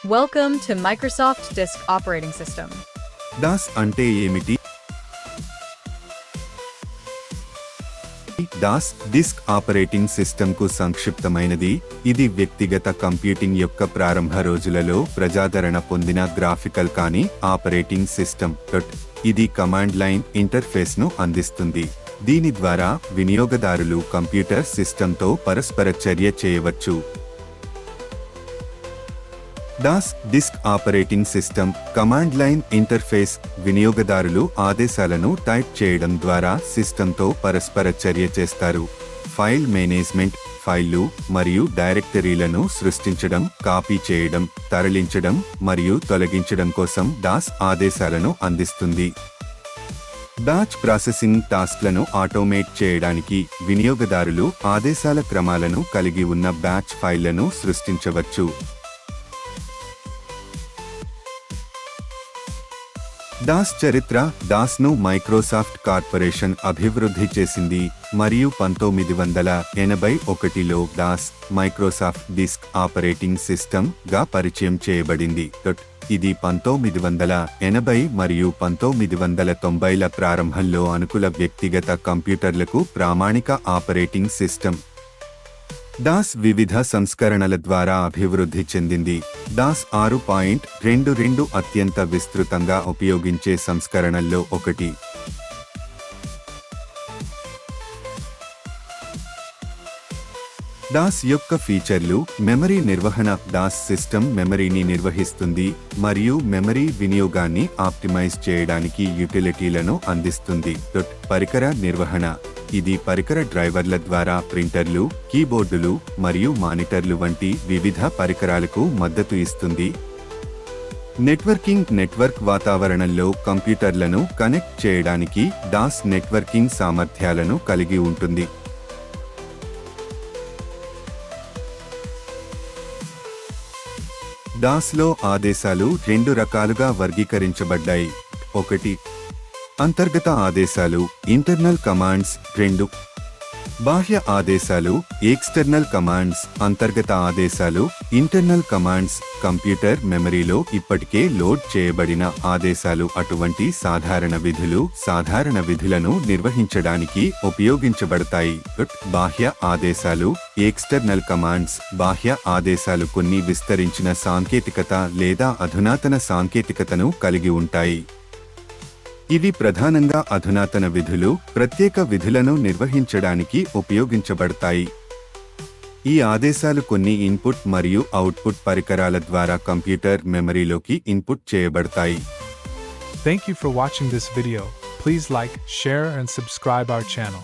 Welcome to Microsoft Disk Operating System. DOS అంటే ఏమిటి? DOS disc operating సిస్టమ్కు సంక్షిప్తమైనది. ఇది వ్యక్తిగత కంప్యూటింగ్ యొక్క ప్రారంభ రోజులలో ప్రజాదరణ పొందిన గ్రాఫికల్ కాని ఆపరేటింగ్ సిస్టమ్. ఇది కమాండ్ లైన్ ఇంటర్ఫేస్ను అందిస్తుంది. దీని ద్వారా వినియోగదారులు కంప్యూటర్ సిస్టమ్తో పరస్పర చర్య చేయవచ్చు. DOS disc operating system command line interface వినియోగదారులు ఆదేశాలను టైప్ చేయడం ద్వారా సిస్టమ్తో పరస్పర చర్య చేస్తారు. ఫైల్ మేనేజ్మెంట్ ఫైళ్లు మరియు డైరెక్టరీలను సృష్టించడం, కాపీ చేయడం, తరలించడం మరియు తొలగించడం కోసం DOS ఆదేశాలను అందిస్తుంది. బ్యాచ్ ప్రాసెసింగ్ టాస్క్లను ఆటోమేట్ చేయడానికి వినియోగదారులు ఆదేశాల క్రమాలను కలిగి ఉన్న బ్యాచ్ ఫైళ్లను సృష్టించవచ్చు. DOS చరిత్ర DOSను మైక్రోసాఫ్ట్ కార్పొరేషన్ అభివృద్ధి చేసింది మరియు 1981లో DOS Microsoft disc operating system గా పరిచయం చేయబడింది. ఇది 1980 మరియు 1990ల ప్రారంభంలో అనుకూల వ్యక్తిగత కంప్యూటర్లకు ప్రామాణిక ఆపరేటింగ్ సిస్టమ్. DOS వివిధ సంస్కరణల ద్వారా అభివృద్ధి చెందింది. DOS 6.22 అత్యంత విస్తృతంగా ఉపయోగించే సంస్కరణల్లో ఒకటి. DOS యొక్క ఫీచర్లు మెమరీ నిర్వహణ DOS సిస్టమ్ మెమరీని నిర్వహిస్తుంది మరియు మెమరీ వినియోగాన్ని ఆప్టిమైజ్ చేయడానికి యుటిలిటీలను అందిస్తుంది. పరికర నిర్వహణ ఇది పరికర డ్రైవర్ల ద్వారా ప్రింటర్లు, కీబోర్డులు మరియు మానిటర్లు వంటి వివిధ పరికరాలకు మద్దతు ఇస్తుంది. నెట్వర్క్ వాతావరణంలో కంప్యూటర్లను కనెక్ట్ చేయడానికి DOS నెట్వర్కింగ్ సామర్థ్యాలను కలిగి ఉంటుంది. DOSలో ఆదేశాలు రెండు రకాలుగా వర్గీకరించబడ్డాయి. 1. అంతర్గత ఆదేశాలు ఇంటర్నల్ కమాండ్స్. 2. బాహ్య ఆదేశాలు ఎక్స్టర్నల్ కమాండ్స్. అంతర్గత ఆదేశాలు ఇంటర్నల్ కమాండ్స్ కంప్యూటర్ మెమరీలో ఇప్పటికే లోడ్ చేయబడిన ఆదేశాలు. అటువంటి సాధారణ విధులను నిర్వహించడానికి ఉపయోగించబడతాయి. బాహ్య ఆదేశాలు ఎక్స్టర్నల్ కమాండ్స్. బాహ్య ఆదేశాలు కొన్ని విస్తరించిన సాంకేతికత లేదా అధునాతన సాంకేతికతను కలిగి ఉంటాయి. ఇవి ప్రధానంగా అధునాతన విధులు, ప్రత్యేక విధులను నిర్వహించడానికి ఉపయోగించబడతాయి. ఈ ఆదేశాలు కొన్ని ఇన్పుట్ మరియు అవుట్పుట్ పరికరాల ద్వారా కంప్యూటర్ మెమరీలోకి ఇన్పుట్ చేయబడతాయి. Thank you for watching this video. Please like, share and subscribe our channel.